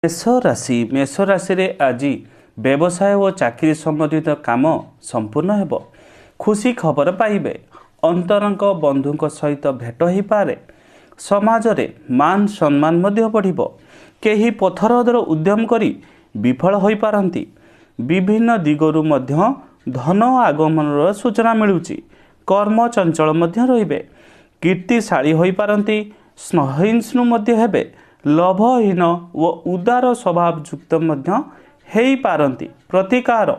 मेष राशि रे आज व्यवसाय और चाकरी संबंधित काम संपूर्ण हेब। खुशी खबर पाइबे। अंतरंग बंधुक सहित भेट हो पारे। समाज रे मान सम्मान मध्य बढ़िबो। केही पथरदर उद्यम करी विफल हो पारंती। विभिन्न दिगरु मध्य धन आगमन सूचना मिलुची। कर्म चंचल मध्य रहिबे। कीर्तिशाली हो पारंती। सहिष्णु मध्य हेबे। लोभहीन व उदार स्वभाव युक्त मध्य हेई पारंती। प्रतिकार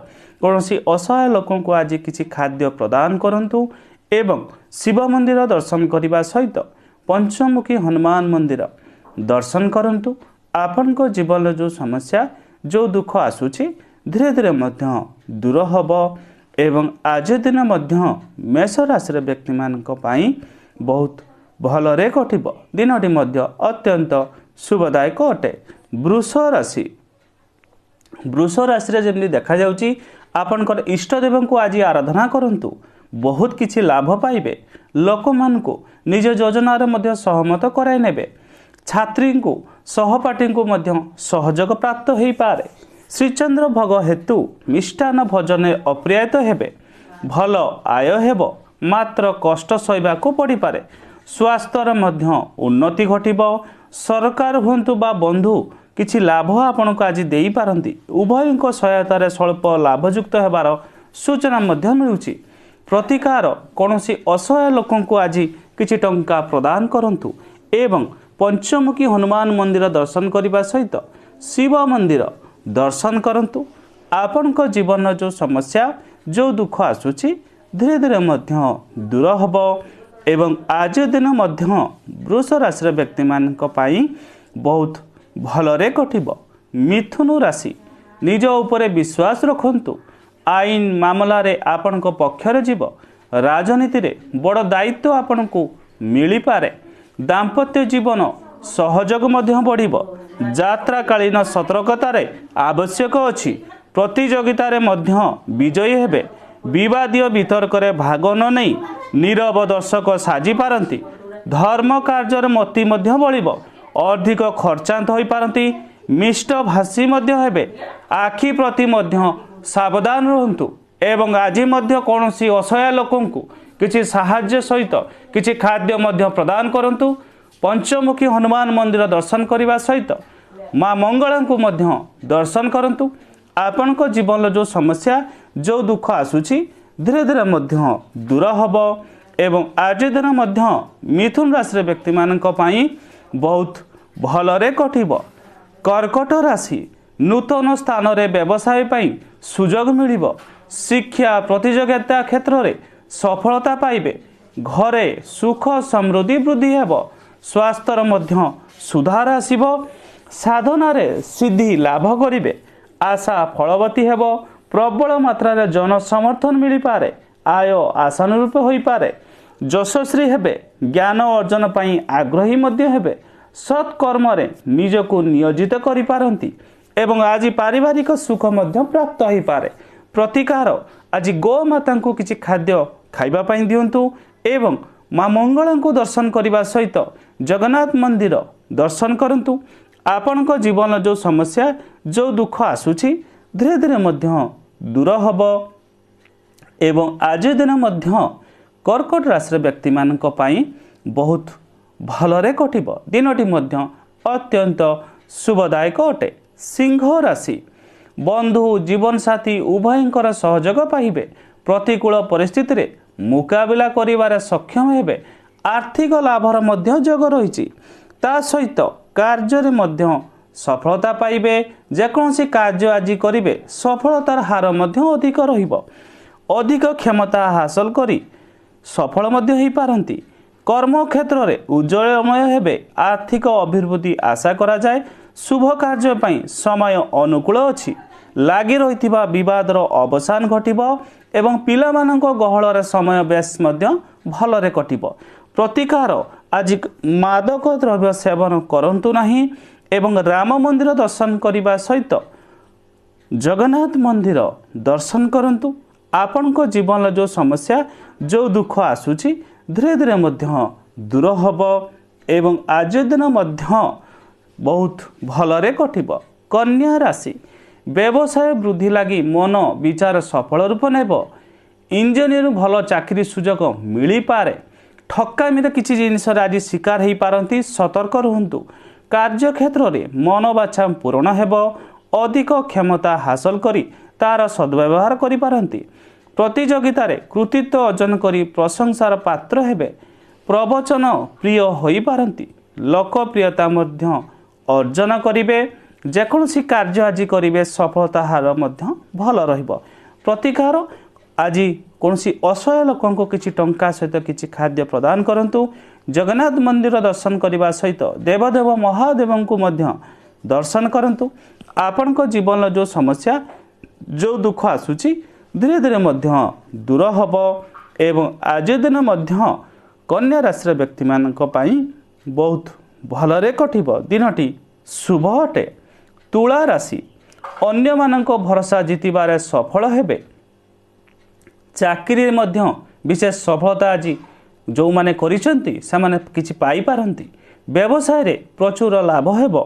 कौनसी असहाय लोकों को आज किसी खाद्य प्रदान करंतु एवं शिव मंदिर दर्शन करने सहित पंचमुखी हनुमान मंदिर दर्शन करंतु। आपन को जीवन जो समस्या जो दुख आसुची धीरे धीरे मध्य दूर हब एवं आज दिन मध्य मेष राशि व्यक्ति मानक पई बहुत भलरे कटिब। दिनटी मध्य अत्यंत शुभदायक अटे। वृष राशि जमी देखा जाउची आपनकर इष्ट देव को आज आराधना करंतु। बहुत किछि लाभ पाइबे। लोक मानकु निज योजना रे मध्य सहमत कराई नेबे। छात्री को सहपाठी को मध्य सहयोग प्राप्त हो पारे। श्रीचंद्र भोग हेतु मिष्टान भोजन अप्रियत हेबे। भल आय हेब मात्र कष्ट सहिबा को पड़ी पारे। स्वास्थ्य मध्य उन्नति घटिबो। सरकार हुंतु बा बंधु किछि लाभ आपन को आज देई पारंती। उभय को सहायता रे स्वल्प लाभयुक्त हेबार सूचना मध्य मिलुची। प्रतिकार कौनसी असहाय लोकों को आज किछि टंका प्रदान करंतु एवं पंचमुखी हनुमान मंदिर दर्शन करने सहित शिव मंदिर दर्शन करंतु। आपन को जीवन जो समस्या जो दुख आसुची धीरे धीरे मध्य दूर हब एवं आज दिन मध्य वृष राशि व्यक्ति मानक पई बहुत भलरे कटिब। मिथुन राशि निज उपरे विश्वास रखंतु। आईन मामला रे आपन को पक्षरे जीव। राजनीति रे बड़ दायित्व आपन को मिली पारे। दाम्पत्य जीवन सहयोग मध्य बढ़िबो। यात्रा कालीन सतर्कता रे आवश्यक अछि। प्रतियोगिता रे मध्य विजयी हेबे। विवादीय वितर्क रे भाग न नहीं नीरव दर्शक साजी पारंती। धर्म कार्य मति मध्य बढ़िबो। अधिक खर्चांत हो पारंती। मिष्ट भाषी मध्य हेबे। आखि प्रति मध्य सावधान रहंतु एवं आज मध्य कौनसी असहाय लोकों को किछि साहाय्य सहित किछि खाद्य मध्य प्रदान करंतु। पंचमुखी हनुमान मंदिर दर्शन करने सहित माँ मंगला को मध्य दर्शन करंतु। आपन को जीवन जो समस्या जो दुख आसुची धीरे धीरे मध्य दूर हब एवं आज दिन मध्य मिथुन राशि व्यक्ति मानक पई बहुत भलरे कटिब। कर्कट राशि नूतन स्थान रे व्यवसाय पई सुजोग मिलिबो। शिक्षा प्रतियोगिता क्षेत्र रे सफलता पाइबे। घरे सुख समृद्धि वृद्धि हेब। स्वास्थ्य मध्य सुधार आसीबो। साधना रे सिद्धि लाभ करिवे। आशा फलवती हेब। प्रबल मात्रा रे जन समर्थन मिली पारे। आय आशानुरूप होई पारे। यशस्वी हेबे। ज्ञान अर्जन पई आग्रही मध्य हेबे। सत्कर्म रे निजको नियोजित करि पारंती एवं आज पारिवारिक सुख मध्य प्राप्त हो पारे। प्रतिकार आज गो माता को किछि खाद्य खाइबा पई दियंतु एवं माँ मंगला को दर्शन करने सहित जगन्नाथ मंदिर दर्शन करंतु। आपन को जीवन जो समस्या जो दुख आसुची धीरे धीरे मध्य दूर हब एवं आज दिन मध्य कर्कट राशि व्यक्ति मानक पई बहुत भलरे कटिब। दिनटी मध्य अत्यंत शुभदायक अटे। सिंह राशि बंधु जीवन साथी उभयंकर सहयोग पाइबे। प्रतिकूल परिस्थिति रे मुकाबिला करिवारे सक्षम हेबे। आर्थिक लाभर मध्य जोग रहिछि। ता सहित कार्य रे मध्य सफलता पाइबे। जेकोसी कार्य आज करिवे सफलतार हार मध्य अधिक रहिबो। अधिक क्षमता हासिल करी सफल मध्य होई पारंती। कर्म क्षेत्र रे उज्जवलमय हेबे। आर्थिक अभिवृद्धि आशा करा जाए। शुभ कार्य पई समय अनुकूल अछि। लागि रहिथिबा विवादर अवसान घटिबो एवं पिलामानक गहळर समय बेस मध्य भलरे कटिबो। प्रतिकार आज मादक द्रव्य सेवन करंतु नाही एवं राम मंदिर दर्शन करने सहित जगन्नाथ मंदिर दर्शन करंतु। आपणको जीवन जो समस्या जो दुख आसूची धीरे धीरे मध्य दूर हब एवं आज दिन मध्य बहुत भलरे कटिब। कन्या राशि व्यवसाय वृद्धि लगी मन विचार सफल रूप नेब। इंजीनियर भल चाकरी सुजोग मिली पारे। ठकामी किसी जिनिस आज शिकार हो पारती सतर्क रुहतु। कार्यक्षेत्र में मन बाछा पूरण हेब। अधिक क्षमता हासिल करी तार सद्व्यवहार करि पारंती। प्रतियोगिता रे कृतित्व अर्जन करी प्रशंसार पात्र हेबे। प्रवचन प्रिय होई पारंती। लोकप्रियता मध्य अर्जन करिवे। जेकोसी कार्य आज करिवे सफलता हार मध्य भल रहिबो। प्रतिकार आज कौनसी असहाय लोकों को किसी टंका सहित किसी खाद्य प्रदान करंतु। जगन्नाथ मंदिर दर्शन करने सहित देवदेव महादेव को मध्य दर्शन करंतु। आपण को जीवन जो समस्या जो दुख आसूची धीरे धीरे मध्य दूर हब एवं आज दिन मध्य कन्या राशि व्यक्ति मानक पई बहुत भलरे कटिब। दिनटी शुभ अटे। तुला राशि अन्य मानक भरोसा जीतिबारे सफल हेबे। चाकरी मध्य विशेष सफलता आज जो माने करिसेंती से माने किछि पाई पारंती। व्यवसाय रे प्रचुर लाभ हेबो।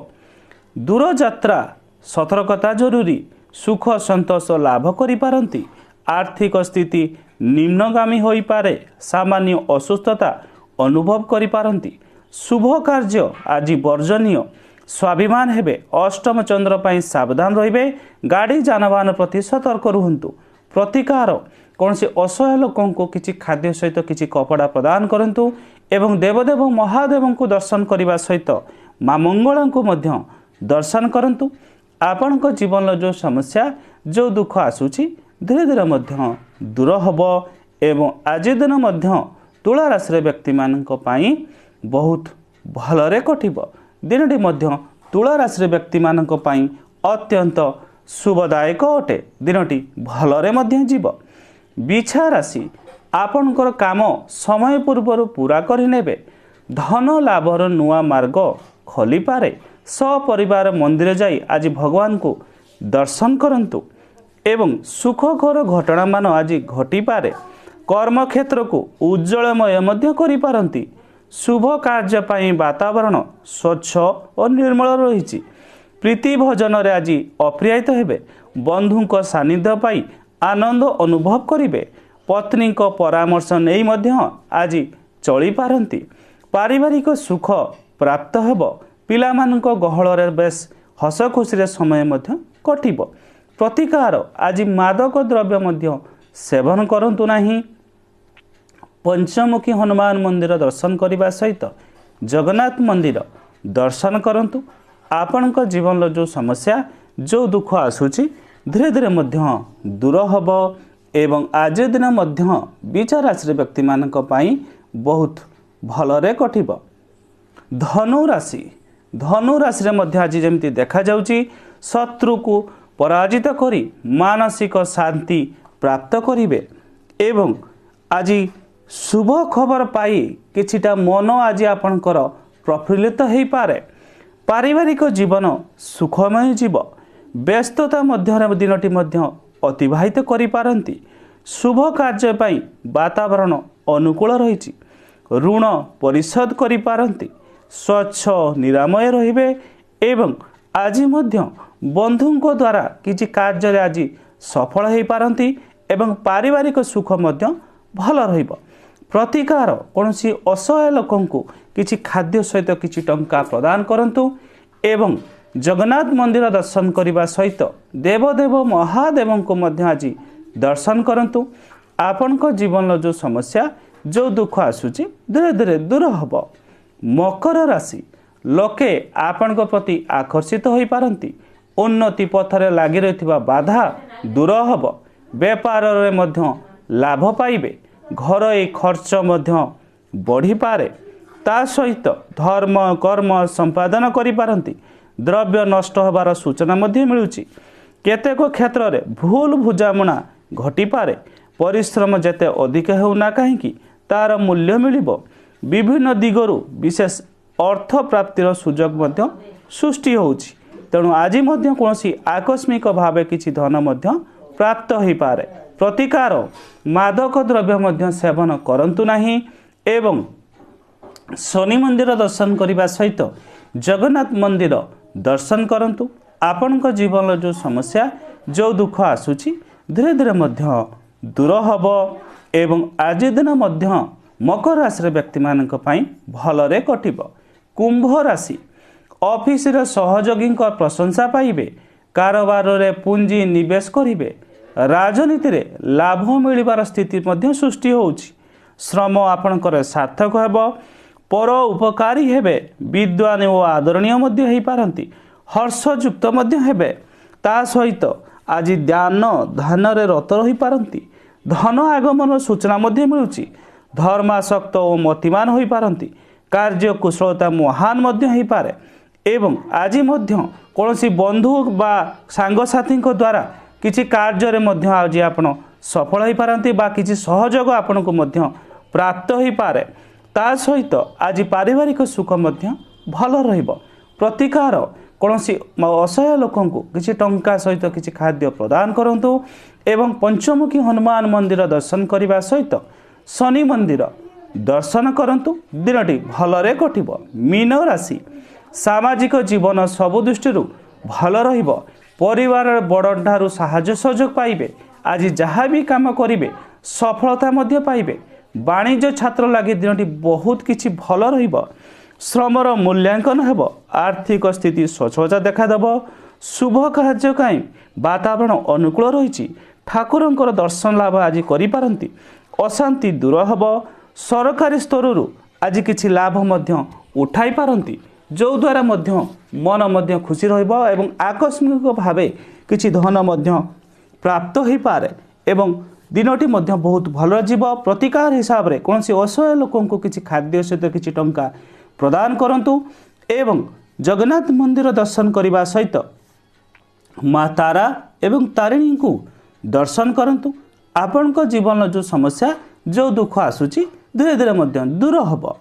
दूर यात्रा सतर्कता जरूरी। सुख संतोष लाभ करि पारंती। आर्थिक स्थिति निम्नगामी होई पारे। सामान्य असुस्थता अनुभव करि पारंती। शुभ कार्य आज वर्जनीय। स्वाभिमान हेबे। अष्टम चंद्र पई सावधान रहिबे। गाड़ी जानवाहन प्रति सतर्क रुहंतु। प्रतिकार कौन से असहाय लोकों को किसी खाद्य सहित किसी कपड़ा प्रदान करंतु एवं देवदेव महादेव को दर्शन करने सहित माँ मंगला को मध्य दर्शन करंतु। आपण को जीवन जो समस्या जो दुख आसूची धीरे धीरे मध्य दूर हब एवं आज दिन मध्य तुला राशि व्यक्ति मानक पई बहुत भलरे कटिब। दिनटी मध्य तुला राशि व्यक्ति मानक पई अत्यंत शुभदायक अटे। दिनटी भलरे मध्य जीव। बिछा राशि आपणकर काम समय पूर्वर पूरा करिनेबे। धन लाभर नुआ मार्ग खोली पारे। सपरिवार मंदिर जाई आज भगवान को दर्शन करंतु एवं सुखकर घटना मान आज घटी पारे। कर्म क्षेत्र को उज्जवलमय मध्य करि पारंती। शुभ कार्य पाई वातावरण स्वच्छ और निर्मल रही। प्रीति भजन रे आज अप्रियित हेबे। बंधुक सानिध्य पाई आनंद अनुभव करिवे। पत्नी को परामर्श नहीं मध्य आज चली पारंती। पारिवारिक सुख प्राप्त हेब। पिलामानक गहल रे बेस हस खुशी रे समय मध्य कटिब। प्रतिकार आज मादक द्रव्य मध्य सेवन करंतु नाही। पंचमुखी हनुमान मंदिर दर्शन करने सहित जगन्नाथ मंदिर दर्शन करंतु। आपणक जीवन जो समस्या जो दुख आसूची धीरे धीरे मध्य दूर हब एवं आज दिन मध्य बिछा राशि व्यक्ति मानक पई बहुत भलरे कटिब। धनु राशि मध्य आज जमती देखा जाउची शत्रु को पराजित करी मानसिक शांति प्राप्त करिवे एवं आज शुभ खबर पाई किछिटा मन आज आपणकर प्रफुल्लित हो पारे। पारिवारिक जीवन सुखमय जीव। व्यस्तता मध्य दिनटी मध्य अतिबाहित करि पारंती। शुभ कार्य पाई वातावरण अनुकूल रही। ऋण परिशोध करि पारंती। स्वच्छ निरामय रहिबे एवं आज मध्य बंधुଙ୍କ द्वारा किछि कार्य आज सफल हो पारंती एवं पारिवारिक सुख मध्य भल रहिबो। प्रतिकार कौनसी असहाय लोकों को किछि खाद्य सहित किछि टंका प्रदान करंतु एवं जगन्नाथ मंदिर दर्शन करने सहित देवदेव महादेव को मध्य आज दर्शन करंतु। आपण को जीवन जो समस्या जो दुख आसूची धीरे धीरे दूर हब। मकर राशि लोके आपण प्रति आकर्षित हो पारंती। उन्नति पथरे लगी रही बाधा दूर हब। व्यापार रे मध्य लाभ पाइबे। घर ए खर्च मध्य बढ़ी पारे। ता सहित धर्म कर्म संपादन करि पारंती। द्रव्य नष्ट होबार सूचना मध्य मिलुची। केतेक क्षेत्र रे भूल बुझामणा घटी पारे। परिश्रम जेते अधिक हेउना काहेकि तार मूल्य मिलिबो। विभिन्न दिगरु विशेष अर्थ प्राप्तिर सुजोग मध्य सृष्टि होउची। तेणु आज मध्य कोनोसी आकस्मिक भावे किछि धन मध्य प्राप्त हो पारे। प्रतिकार मादक द्रव्य मध्य सेवन करंतु नहीं एवं शनि मंदिर दर्शन करने सहित जगन्नाथ मंदिर दर्शन करंतु। आपनका जीवन जो समस्या जो दुख आसूची धीरे धीरे मध्य दूर हब एवं आज दिन मध्य मकर राशि व्यक्ति मानक पई भलरे कटिब। कुंभ राशि ऑफिस रे सहयोगी प्रशंसा पाइबे, कारोबार रे पूंजी निवेश करिवे, राजनीति रे लाभ मिलिबार स्थिति मध्य सृष्टि होउछि। श्रम आपनकर सार्थक हेबो, पर उपकारी हेबे, विद्वान ओ आदरणीय मध्य हेई पारंती, हर्षयुक्त मध्य हेबे। ता सहित आज ध्यान धान रे रत रही पारंती, धन आगमन सूचना मध्य मिलुछि। धर्मासक्त और मतिमान होई पारंती, कार्य कुशलता महान मध्य हेई पारे एवं आज मध्य कौनसी बंधु बा सांगसाथी द्वारा किसी कार्य रे मध्य आज आपण सफल होई पारंती बा किसी सहयोग आपण को मध्य प्राप्त होई पारे। ता सहित आज पारिवारिक सुख मध्य भल रहिबो। प्रतिकार कौनसी असहाय लोकन को किसी टंका सहित किसी खाद्य प्रदान करंतु एवं पंचमुखी हनुमान मंदिर दर्शन करने सहित शनि मंदिर दर्शन करंतु। दिनटी भलरे कटिबो। मीन राशि सामाजिक जीवन सबु दृष्टि भल रहिबो। परिवार बड़ ठारू साहाय्य सहयोग पाइबे। आज जहाँ भी काम करिवे सफलता मध्य पाइबे। वाणिज्य छात्र लगी दिनटी बहुत किछि भल रहिबो। श्रमर मूल्यांकन हेबो। आर्थिक स्थिति स्वच्छता देखादेव। शुभ कार्य काई वातावरण अनुकूल रही। ठाकुरंकर दर्शन लाभ आज करि पारंती। अशांति दूर हेबो। सरकारी स्तर आज किछि लाभ मध्य उठाई पारंती, जो द्वारा मध्य मन मध्य खुशी रहिबो एवं आकस्मिक भावे किछि धन मध्य प्राप्त होई पारे एवं दिनटी मध्य बहुत भल जीव। प्रतिकार हिसाब रे कोनसी असहाय लोकन को किछि खाद्य सहित किछि टंका प्रदान करंतु एवं जगन्नाथ मंदिर दर्शन करने सहित माँ तारा एवं तारिणी को दर्शन करंतु। आपन को जीवन जो समस्या जो दुख आसूची धीरे धीरे मध्य दूर हब।